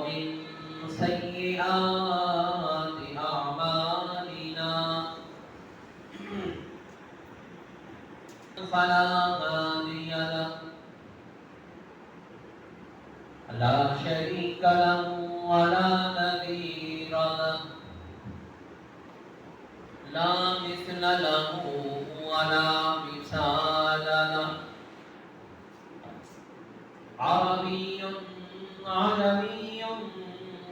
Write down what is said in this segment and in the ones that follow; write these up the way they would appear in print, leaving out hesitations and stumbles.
ومن سيئات أعمالنا فلا هادي له لا شريك له ولا نظير له لا مثل له ولا مثال له عربي عجمي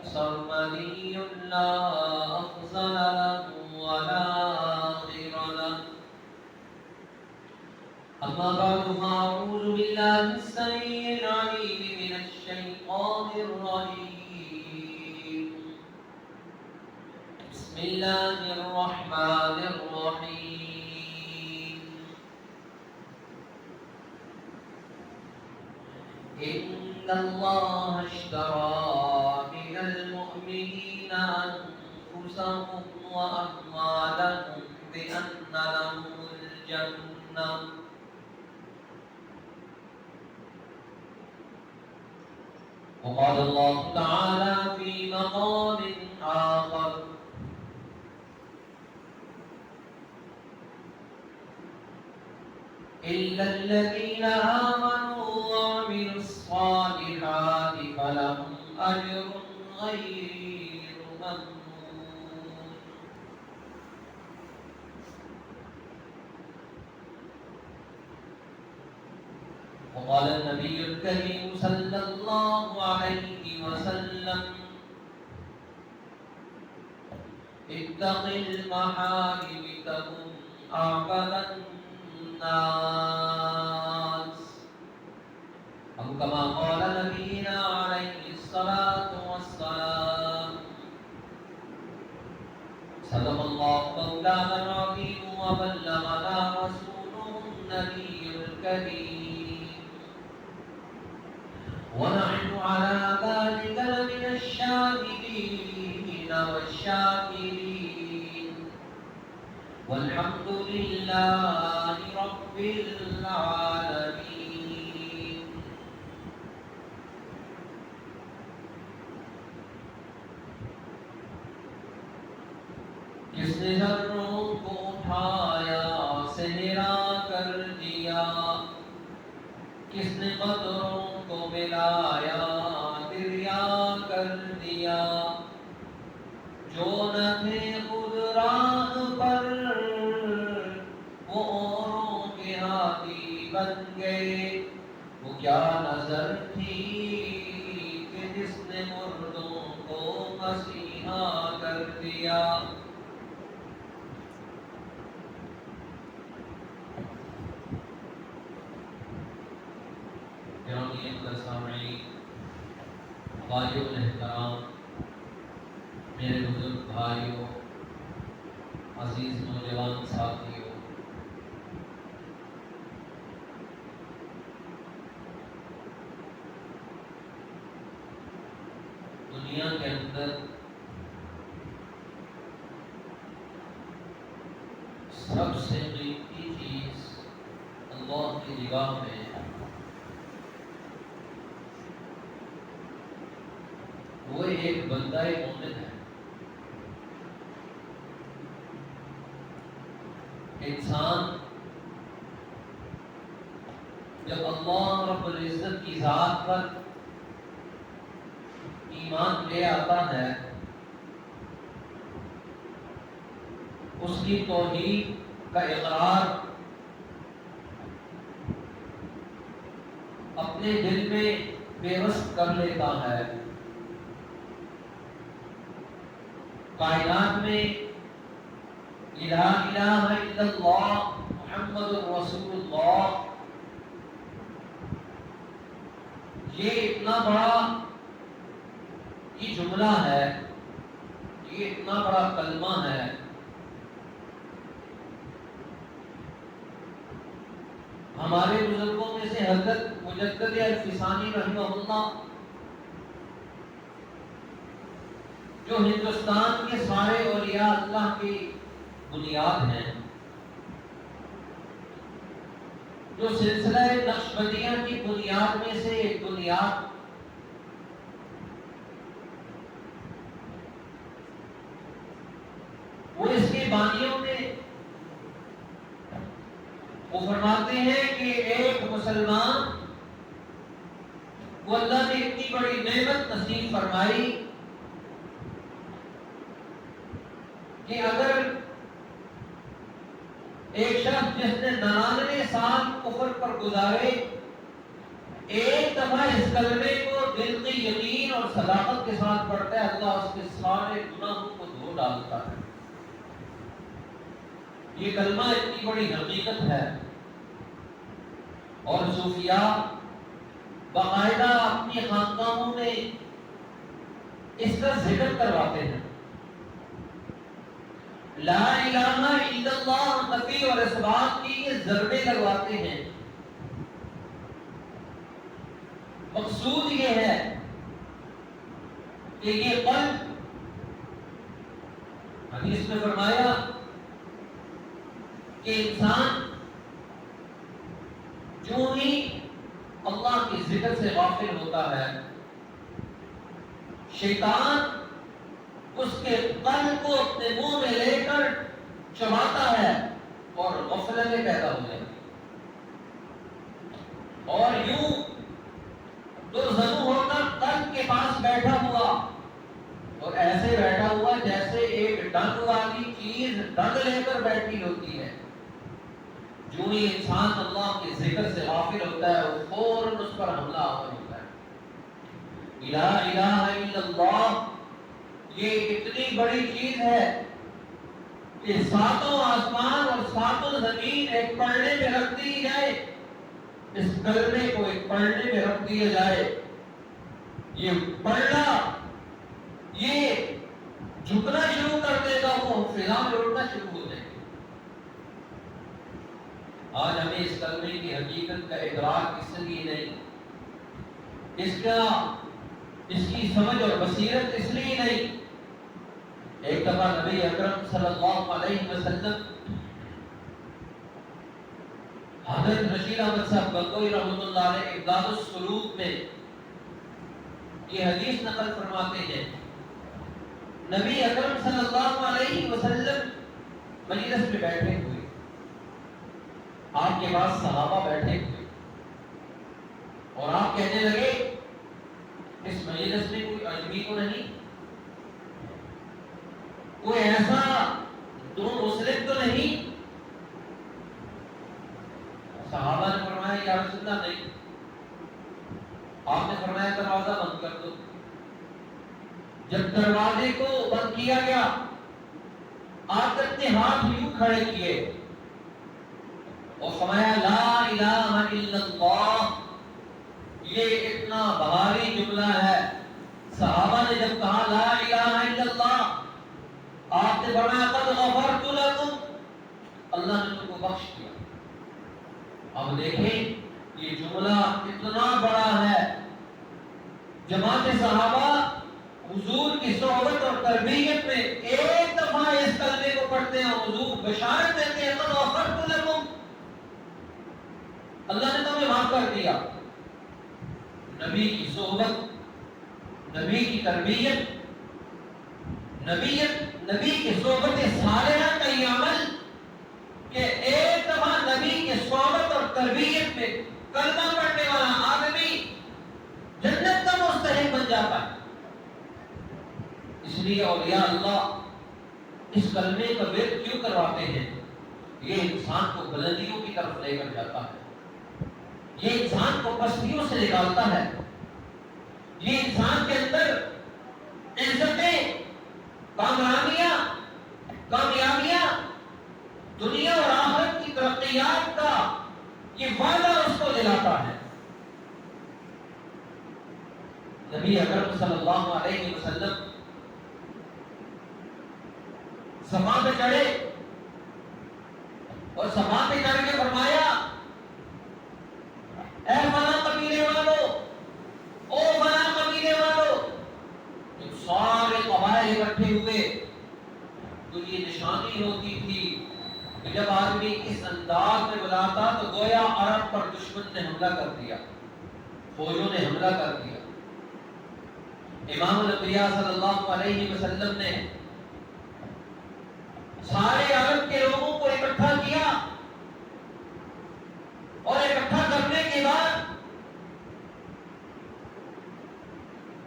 سرمدي لا أفضل له ولا آخر له أما بعد فأعوذ بالله السميع العليم من الشيطان الرجيم بسم الله الرحمن الرحيم إن الله اشترى من المؤمنين أنفسهم وأموالهم بأن لهم الجنة وقال الله تعالى في مقام آخر إلا الذين آمنوا وعملوا الصالحات فلهم أجر غير ممنون وقال النبي الكريم صلى الله عليه وسلم اتق المحارم تكن أعبد الناس أو كما قال نبينا عليه الصلاة والسلام صدق الله مولانا العظيم وبلغنا رسوله النبي الكريم ونحن على ذلك لمن الشاهدين والشاكرين والحمد لله رب العالمين کس نے ذروں کو اٹھایا صحرا کر دیا کس نے قدروں کو ملایا دریا کر دیا جو نہ تھے خود راہ پر وہ اوروں کے ہاتھی بن گئے وہ کیا نظر تھی کہ جس نے مردوں کو مسیحا کر دیا سامعین بھائیو احترام میرے بزرگ بھائیوں عزیز نوجوان ساتھیوں دنیا کے اندر سب سے قیمتی چیز اللہ کی نگاہ میں وہ ایک بندہ مومن ہے انسان جب اللہ رب العزت کی ذات پر ایمان لے آتا ہے اس کی توحید کا اقرار اپنے دل میں پیوست کر لیتا ہے کائنات میں لا الہ الا اللہ محمد رسول اللہ یہ اتنا بڑا یہ جملہ ہے یہ اتنا بڑا کلمہ ہے ہمارے بزرگوں میں سے حضرت مجدد الفسانی رحمہ اللہ جو ہندوستان کے سارے اولیاء اللہ کی بنیاد ہیں جو سلسلہ نقشبندیہ کی بنیاد میں سے ایک بنیاد وہ اس کے بانیوں میں وہ فرماتے ہیں کہ ایک مسلمان کو اللہ نے اتنی بڑی نعمت نصیب فرمائی کہ اگر ایک شخص جس نے 99 سال کفر پر گزارے ایک دفعہ اس کلمے کو دل کی یقین اور صداقت کے ساتھ پڑھتا ہے، اللہ اس کے سارے گناہوں کو دھو ڈالتا ہے۔ یہ کلمہ اتنی بڑی حقیقت ہے، اور صوفیاء باقاعدہ اپنی خانقاہوں میں اس کا ذکر کرواتے ہیں۔ لا الہ الا اللہ نفی اور اس بات کی یہ ضربیں لگواتے ہیں۔ مقصود یہ ہے کہ یہ قلب، حدیث میں فرمایا کہ انسان جو ہی اللہ کے ذکر سے غافل ہوتا ہے، شیطان اس کے قلب کو اپنے منہ میں لے کر چباتا ہے اور غفلتیں پیدا ہو جاتی اور یوں ضرور ہو کر قلب کے پاس بیٹھا ہوا، اور ایسے بیٹھا ہوا جیسے ایک ڈنگ والی چیز ڈنگ لے کر بیٹھی ہوتی ہے۔ جو ہی انسان اللہ کے ذکر سے غافل ہوتا ہے وہ فوراً اس پر حملہ آور ہوتا ہے۔ لا الہ الا اللہ یہ اتنی بڑی چیز ہے کہ ساتوں آسمان اور ساتوں زمین ایک پلڑے میں رکھ دی جائے، اس کلمے کو ایک پلڑے میں رکھ دیا جائے، یہ پلڑا یہ جھکنا شروع کر دے گا، وہ فضا میں اڑنا شروع ہو جائے گا۔ آج ہمیں اس کلمے کی حقیقت کا ادراک اس لیے نہیں، اس کی سمجھ اور بصیرت اس لیے نہیں۔ ایک دفعہ نبی اکرم صلی اللہ علیہ وسلم حضرت رشید احمد صاحب گنگوئی رحمۃ اللہ علیہ امداد السلوک میں یہ حدیث نقل فرماتے ہیں، نبی اکرم صلی اللہ علیہ وسلم مجلس میں بیٹھے ہوئے، آپ کے پاس صحابہ بیٹھے ہوئے، اور آپ کہنے لگے اس مجلس میں کوئی اجمی تو نہیں، کوئی ایسا دو مسلم تو نہیں؟ صحابہ نے فرمایا یا رسول اللہ نہیں۔ آپ نے فرمایا دروازہ بند کر دو۔ جب دروازے کو بند کیا گیا، آپ اپنے ہاتھ یوں کھڑے کیے اور فرمایا لا الہ الا اللہ۔ یہ اتنا بھاری جملہ ہے، صحابہ نے جب کہا لا الہ الا اللہ، آپ نے فرمایا قد غفرت لکم، اللہ نے تم کو بخش دیا۔ اب دیکھیں یہ جملہ اتنا بڑا ہے، جماعت صحابہ حضور کی صحبت اور تربیت میں ایک دفعہ اس کلمے کو پڑھتے ہیں، حضور بشارت دیتے ہیں قد غفرت لکم، اللہ نے تمہیں معاف کر دیا۔ نبی کی صحبت، نبی کی تربیت، نبی کی صحبت صالحہ کا یہ عمل کہ ایک دفعہ نبی کی صحبت اور تربیت میں کلمہ پڑھنے والا آدمی جنت کا مستحق بن جاتا ہے۔ اس لیے اولیاء اللہ اس کلمے کا ورد کیوں کرواتے ہیں؟ یہ انسان کو بلندیوں کی طرف لے کر جاتا ہے، یہ انسان کو پستیوں سے نکالتا ہے، یہ انسان کے اندر عزتیں، کامیابیاں، دنیا اور آخرت کی ترقیات کا یہ وعدہ اس کو دلاتا ہے۔ نبی اکرم صلی اللہ علیہ وسلم صفا پہ چڑھے اور صفا پہ چڑھ کے فرمایا اے فلاں قبیلے والوں، او فلاں قبیلے والوں، جب سارے قبائل اکٹھے ہوئے تو یہ نشانی ہوتی تھی کہ جب آدمی اس انداز میں بلاتا تو گویا عرب پر دشمن نے حملہ کر دیا، فوجوں نے حملہ کر دیا۔ امام الانبیاء صلی اللہ علیہ وسلم نے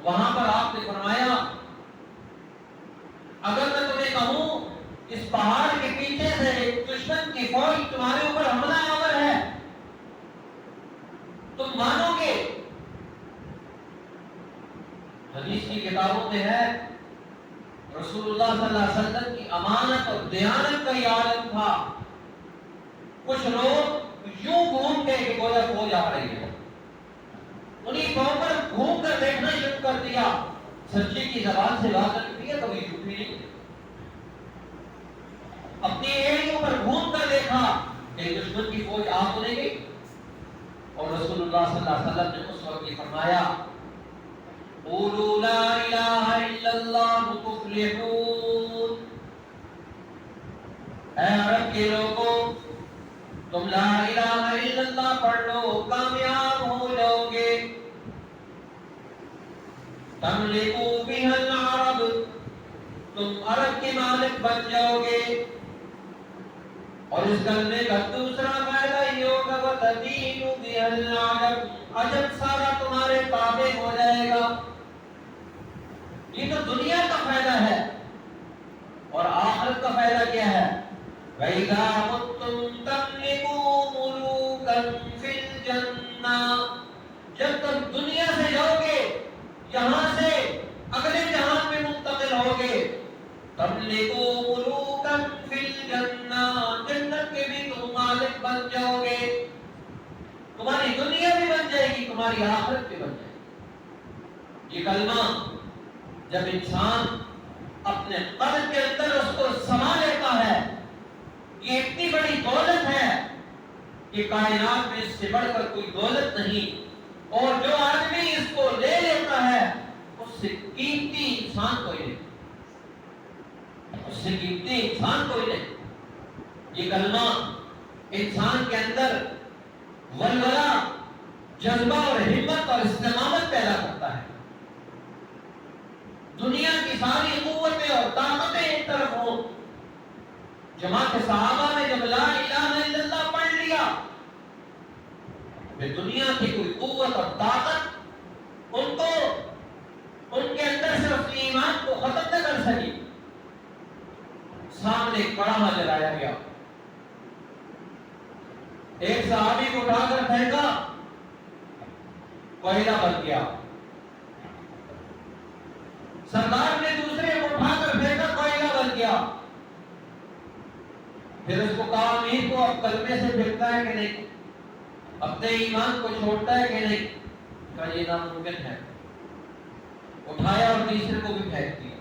وہاں پر آپ نے فرمایا اگر میں تمہیں کہوں اس پہاڑ کے پیچھے سے ایک دشمن کی فوج تمہارے اوپر حملہ آور ہے، تم مانو گے؟ حدیث کی کتابوں میں ہے رسول اللہ صلی اللہ علیہ وسلم کی امانت اور دیانت کا یہ عالم تھا۔ کچھ لوگ یوں گھوم کے کہ گویا فوج آ رہی ہے، انہیں قوم پر گھوم کر دیکھنا شروع کر دیا، سچی کی زبان سے بات کرتی ہے کبھی جھوٹی نہیں، اپنی ایڑیوں پر گھوم کر دیکھا کہ دشمن کی فوج آ تو نہیں گئی، اور رسول اللہ صلی اللہ علیہ وسلم نے اس وقت یہ فرمایا قولوا لا الہ الا اللہ تفلحون، اے عرب کے لوگوں تم لا الہ الا اللہ پڑھ لو کامیاب ہو جاؤ گے، تملکوا بها العرب، تم عرب کے مالک بن جاؤ گے، اور اس کلمے کا دوسرا فائدہ یہ ہوگا وتدین بها العجب، عجب سارا تمہارے تابع ہو جائے گا۔ یہ تو دنیا کا فائدہ ہے، اور آخرت کا فائدہ کیا ہے؟ وَإِذَا مُتُّمْ تَمْلِكُوا مُلُوكًا فِي الْجَنَّةِ، جب تم دنیا سے جاؤ گے، یہاں سے اگلے جہان میں منتقل ہوگے، تَمْلِكُوا مُلُوكًا فِي الْجَنَّةِ، جنت کے بھی تم مالک بن جاؤ گے، تمہاری دنیا بھی بن جائے گی، تمہاری آخرت بھی بن جائے گی۔ یہ کلمہ جب انسان اپنے قلب کے اندر اس کو سما لیتا ہے، یہ اتنی بڑی دولت ہے کہ کائنات میں اس سے بڑھ کر کوئی دولت نہیں، اور جو آدمی اس کو لے لیتا ہے اس سے قیمتی انسان کوئی نہیں، اس سے قیمتی انسان کوئی نہیں۔ یہ کلمہ انسان کے اندر ولولہ، جذبہ اور ہمت اور استقامت پیدا کرتا ہے۔ دنیا کی ساری قوتیں اور طاقتیں ایک طرف ہوں، جماعت صحابہ نے جب لا الہ الا اللہ پڑھ لیا، پھر دنیا کی کوئی قوت اور طاقت ان کے اندر سے اس ایمان کو ختم نہ کر سکی۔ سامنے ایک کڑاہا جلایا گیا، ایک صحابی کو اٹھا کر پھینکا، کوئلہ بن گیا، سردار نے دوسرے کو اٹھا کر پھینکا، کوئلہ بن گیا، پھر اس کو کہا امیر کو اب کلمے سے پھرتا ہے کہ نہیں، اپنے ایمان کو چھوڑتا ہے کہ نہیں، کہا یہ ناممکن ہے، اٹھایا اور تیسرے کو بھی پھینک دیا۔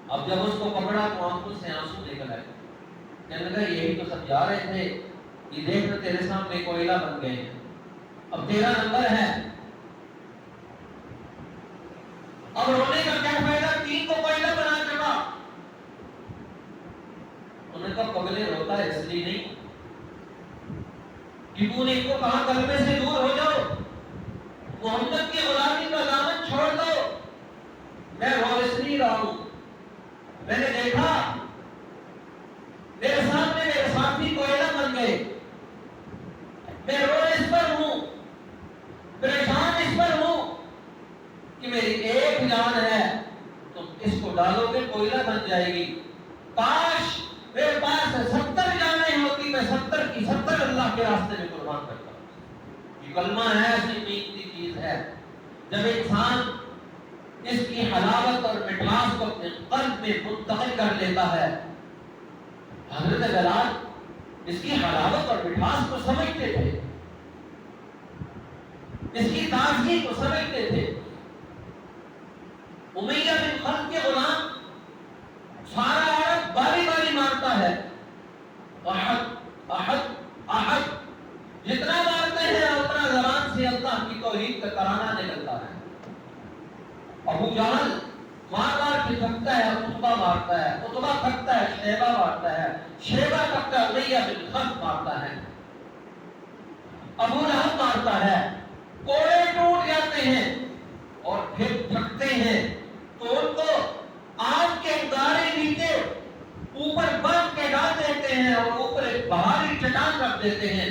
اب جب اس کو پکڑا تو آنکھوں سے آنسو نکل آئے، کہنے لگا یہی تو سب جا رہے تھے، یہ دیکھ تیرے سامنے کوئلہ بن گئے ہیں، اب تیرا نمبر ہے، اب رونے کا کیا فائدہ، تین کو کوئلہ بنا چکا۔ انہوں نے کہا پگلے روتا ہے اس لیے نہیں کہ تو نے ان کو کہا کلمے سے دور ہو جاؤ، محمد کی غلامی کا دامن چھوڑ دو، میں رو اس لیے رہا ہوں، میں نے دیکھا میرے سامنے میرے ساتھی کوئلہ بن گئے، میں رو اس پر ہوں، پریشان اس پر ہوں کہ میری ایک جان ہے، تم اس کو ڈالو گے کوئلہ بن جائے گی، کاش میرے پاس 70 جانیں ہوتی، میں 70 کی 70 اللہ کے راستے میں قربان کرتا ہوں۔ یہ کلمہ ہے ایسی قیمتی چیز ہے، جب انسان اس کی حلاوت اور مٹھاس کو اپنے قلب میں منتقل کر لیتا ہے۔ حضرت بلال اس کی حلاوت اور مٹھاس کو سمجھتے تھے، اس کی تازگی کو سمجھتے تھے۔ امیہ بن خلف کے غلام سارا عرب باری باری مارتا ہے، احد احد احد، جتنا مارتے ہیں اتنا زبان سے اللہ کی توحید کا ترانہ نکلتا ہے۔ ابو جہل مار مار کے تھکتا ہے، عتبہ مارتا ہے، عتبہ تھکتا ہے، شیبہ مارتا ہے، شیبہ تھکتا ہے، امیہ بن خلف مارتا ہے، ابو لہب مارتا ہے، کوڑے ٹوٹ جاتے ہیں اور پھر تھکتے ہیں تو ان کو آگ کے انگارے نیچے اوپر برف کے ڈال دیتے ہیں اور اوپر ایک بھاری چٹان رکھ دیتے ہیں۔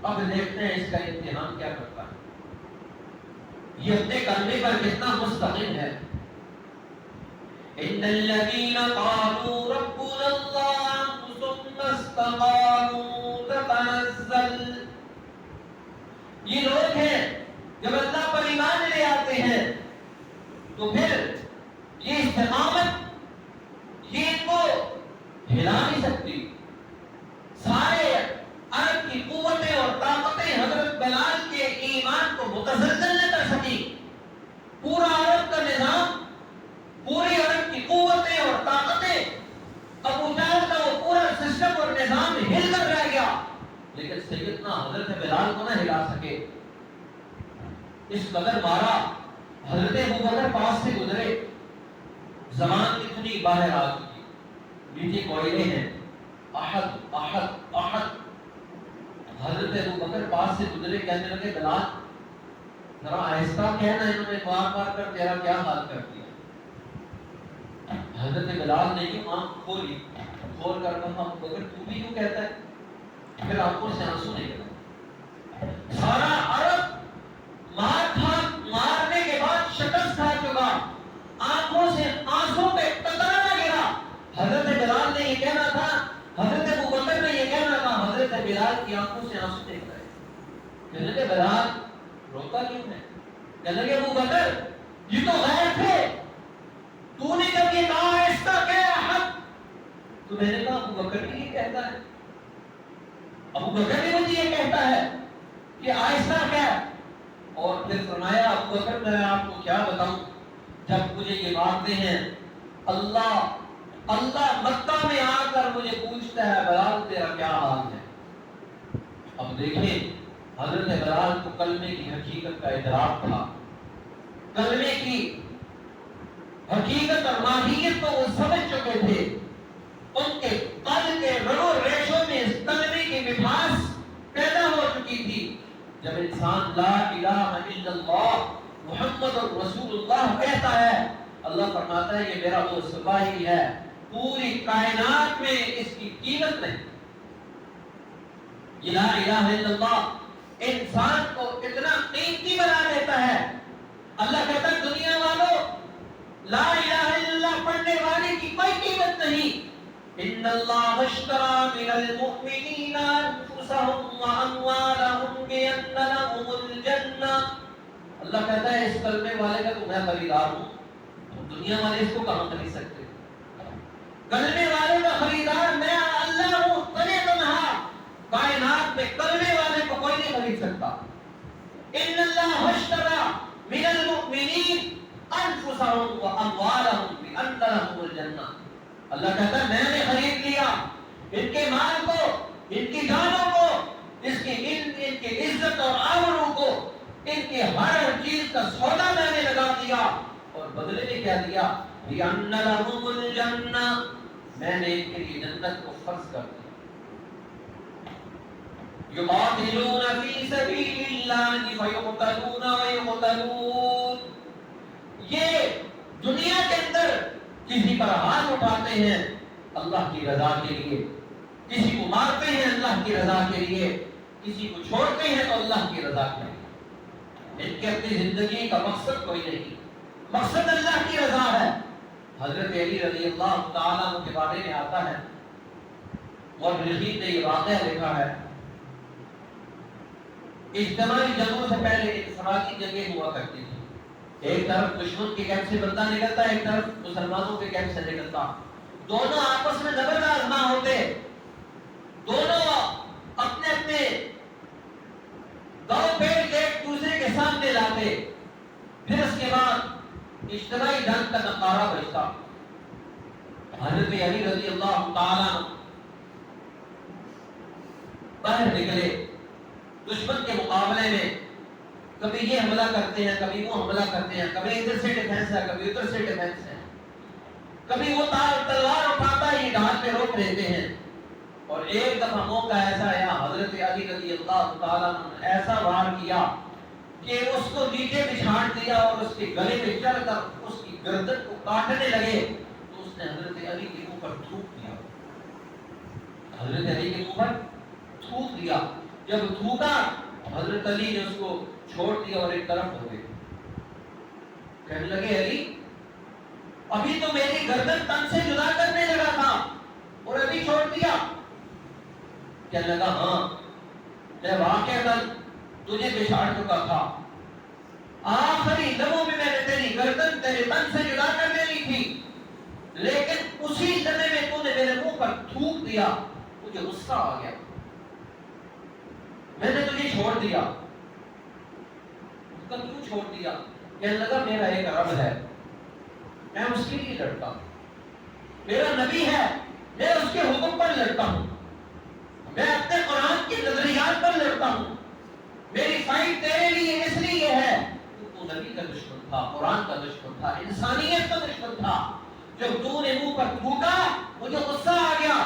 اب دیکھتے ہیں اس کا امتحان کیا کرتا ہے۔ یہ اپنے کلمے پر کتنا مستقل ہے. ان الذين قالوا ربنا الله ثم استقاموا تتنزل، یہ لوگ ہیں جب اللہ پر ایمان لے آتے ہیں تو پھر یہ استقامت یہ ان کو ہلا نہیں سکتی. سارے عرب کی قوتیں اور طاقتیں حضرت بلال کے ایمان کو متزلزل نہ کر سکی. پورا عرب کا نظام، پوری عرب کی قوتیں اور طاقتیں، ابو جہل کا وہ پورا سسٹم اور نظام ہل کر رہ گیا، لیکن سیدنا حضرت بلال کو نہ ہلا سکے. اس قدر مارا. حضرت ابوبکر پاس سے گزرے، زمان کتنی باہر آ چکی، نیچے کوئلے ہیں، احد احد احد. حضرت ابوبکر پاس سے گزرے، کہنے لگے بلال ذرا آہستہ کہنا، انہوں نے مار مار کر تیرا کیا حال کر دیا. حضرت بلال نے کیوں آنکھ کھولی، کھول کر کہا ابوبکر تو بھی کیوں کہتا ہے. پھر آنکھوں سے آنسو نکلا. سارا عرب مارنے کے بعد شکست کھا چکا، آنکھوں سے آنسو پہ قطرہ نہ گرا. حضرت بلال نے یہ کہنا تھا، حضرت ابوبکر نے یہ کہنا تھا، حضرت بلال کی آنکھوں سے آنسو نکل رہے. کہنے لگے بلال روتا کیوں ہے؟ کہنے لگے ابوبکر یہ تو غیر تھے، تو نے جب یہ کہا آہستہ کہ احد، تو میں نے کہا ابوبکر بھی یہ کہتا ہے، ابوبکر بھی مجھے یہ کہتا ہے کہ آہستہ کیا. اور پھر فرمایا ابوبکر میں آپ کو کیا بتاؤں، جب مجھے یہ مارتے ہیں اللہ مکہ میں آ کر مجھے پوچھتا ہے بلال تیرا کیا حال ہے. اب دیکھیں حضرت بلال کو کلمے کی حقیقت کا ادراک تھا، کلمے کی حقیقت اور ماہیت کو وہ سمجھ چکے تھے. ان کے قلب کے رگو ریشوں میں اس کلمے کی مٹھاس پیدا ہو چکی تھی. جب انسان لا الہ الا اللہ محمد رسول اللہ کہتا ہے، اللہ فرماتا ہے یہ میرا وہ سپاہی ہے، پوری کائنات میں اس کی قیمت نہیں. یہ لا الہ الا اللہ انسان کو اتنا قیمتی بنا دیتا ہے. اللہ کہتا ہے دنیا والوں لا الہ الا اللہ پڑھنے والے کی کوئی قیمت نہیں. ان اللہ اشترى من المؤمنین انفسهم واموالهم بان لهم الجنہ. اللہ کہتا ہے اس کلمے والے کا تو میں خریدار ہوں، تو دنیا والے اس کو کہاں خرید سکتے؟ کلمے والے کا خریدار میں اللہ ہوں، تنے تنہا کائنات میں کلمے والے کو کوئی نہیں خرید سکتا. ان اللہ اشترى من المؤمنین انفسهم واموالهم بان لهم الجنہ. اللہ کہتا ہے میں نے خرید لیا ان کے مال کو، ان کی جانوں کو، ان کی عزت اور آبرو کو، ان کی ہر چیز کا سودا میں نے لگا دیا. اور بدلے میں کیا دیا؟ بِأَنَّ لَهُمُ الْجَنَّةَ، میں نے ان کے لیے جنت کو فرض کر دیا. يُقَاتِلُونَ فِي سَبِيلِ اللَّهِ فَيُقْتَلُونَ وَيُقْتَلُونَ. یہ دنیا کے اندر کسی پر ہاتھ اٹھاتے ہیں اللہ کی رضا کے لیے، کسی کو مارتے ہیں اللہ کی رضا کے لیے، کسی کو چھوڑتے ہیں تو اللہ کی رضا کے لیے. ان کے اپنی زندگی کا مقصد کوئی نہیں، مقصد اللہ کی رضا ہے. حضرت علی رضی اللہ تعالیٰ عنہ کے بارے میں آتا ہے، مورخین نے یہ واقعہ لکھا ہے، اجتماعی جنگوں سے پہلے انفرادی جنگیں ہوا کرتی تھی. ایک طرف دشمن کے کیمپ سے بندہ نکلتا ہے، ایک طرف مسلمانوں کے کیمپ سے نکلتا. دونوں آپس میں زبردست آزما ہوتے، دونوں اپنے اپنے گاؤں پیٹ ایک دوسرے کے سامنے لاتے. پھر اس کے بعد اجتماعی جنگ کا نقارہ بجتا. حضرت علی رضی اللہ تعالیٰ باہر نکلے دشمن کے مقابلے میں. کبھی یہ حملہ کرتے ہیں، کبھی وہ حملہ کرتے ہیں، کبھی ادھر سے ڈیفنس ہے، کبھی ادھر سے ڈیفنس ہے. کبھی وہ تلوار اٹھاتا ہے، یہ ڈھال پہ روک لیتے ہیں. اور ایک دفعہ موقع ایسا آیا، حضرت علی رضی اللہ تعالیٰ نے ایسا وار کیا کہ اس کو نیچے بچھاڑ دیا اور اس کے گلے پہ چڑھ کر اس کی گردن کو کاٹنے لگے. تو اس نے حضرت علی کے منہ پر تھوک دیا، حضرت علی کے منہ پر تھوک دیا. جب تھوکا حضرت علی نے اس کو چھوڑ دیا اور ایک طرف ہو گئے. کہنے لگے علی ابھی تو میری گردن تن سے جدا کرنے لگا تھا اور ابھی چھوڑ دیا؟ کہنے لگا ہاں میں واقعتاً تجھے بچھاڑ چکا تھا، آخری لمحوں میں نے تیری گردن تیرے تن سے جدا کر دینی تھی، لیکن اسی لمحے میں تو نے میرے منہ پر تھوک دیا، مجھے غصہ آ گیا، میں نے تجھے چھوڑ دیا۔ اس کا کیوں چھوڑ دیا؟ کہنے لگا میرا ایک رب ہے، میں اس کے لیے لڑتا ہوں، میرا نبی ہے، میں اس کے حکم پر لڑتا ہوں، میں اپنے قرآن کی نظریات پر لڑتا ہوں، میری فائٹ تیرے لیے اس لیے ہے تو نبی کا دشمن تھا، قرآن کا دشمن تھا، انسانیت کا دشمن تھا، جب تو نے منہ پر تھوکا مجھے غصہ آ گیا،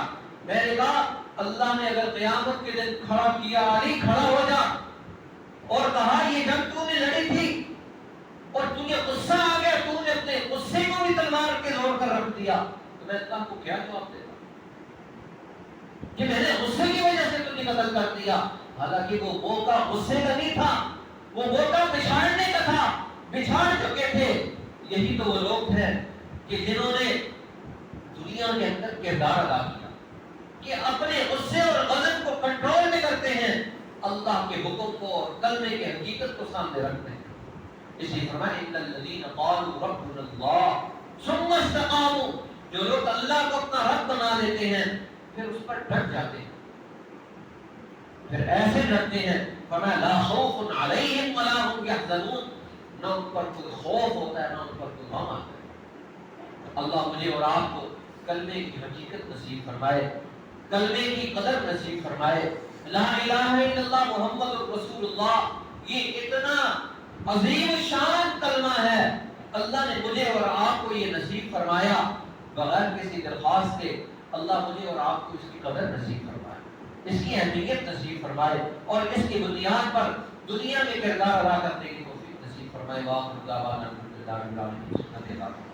میں نے کہا اللہ نے اگر قیامت کے دن کھڑا کیا علی کھڑا ہو جا اور کہا یہ جنگ تو نے لڑی تھی اور تجھے غصہ آ گیا، تو نے اپنے غصے کو بھی تلوار کے زور پر رکھ دیا، تو میں اللہ کو کیا جواب دیتا کہ میں نے غصے کی وجہ سے تجھے قتل کر دیا؟ حالانکہ وہ موقع غصے کا نہیں تھا، وہ موقع بچھاڑنے کا تھا، بچھاڑ چکے تھے۔ یہی تو وہ لوگ ہیں کہ جنہوں نے دنیا کے اندر کردار ادا کیا کہ اپنے غصے اور غضب کو کنٹرول میں کرتے ہیں، اللہ کے حکم کو اور کلمے کے حقیقت کو سامنے رکھتے ہیں۔ اسی فرمایا ان الذین قالوا ربنا اللہ ثم استقاموا، جو لوگ اللہ کو اپنا رب بنا لیتے ہیں پھر اس پر ڈٹ جاتے ہیں، پھر ایسے ڈرتے ہیں فرمایا لا خوف علیہم ولا هم یحزنون، نہ ان پر کوئی خوف ہوتا ہے نہ ان پر کوئی غم آتا ہے۔ اللہ مجھے اور آپ کو کلمے کی حقیقت نصیب فرمائے، کلمے کی قدر نصیب فرمائے۔ لا الہ الا اللہ محمد رسول اللہ یہ اتنا عظیم شان کلمہ ہے، اللہ نے مجھے اور آپ کو یہ نصیب فرمایا بغیر کسی درخواست کے۔ اللہ مجھے اور آپ کو اس کی قدر نصیب فرمائے، اس کی اہمیت نصیب فرمائے اور اس کی بنیاد پر دنیا میں کردار ادا کرنے کی توفیق نصیب فرمائے۔ واخر دعوانا الحمدللہ رب العالمین۔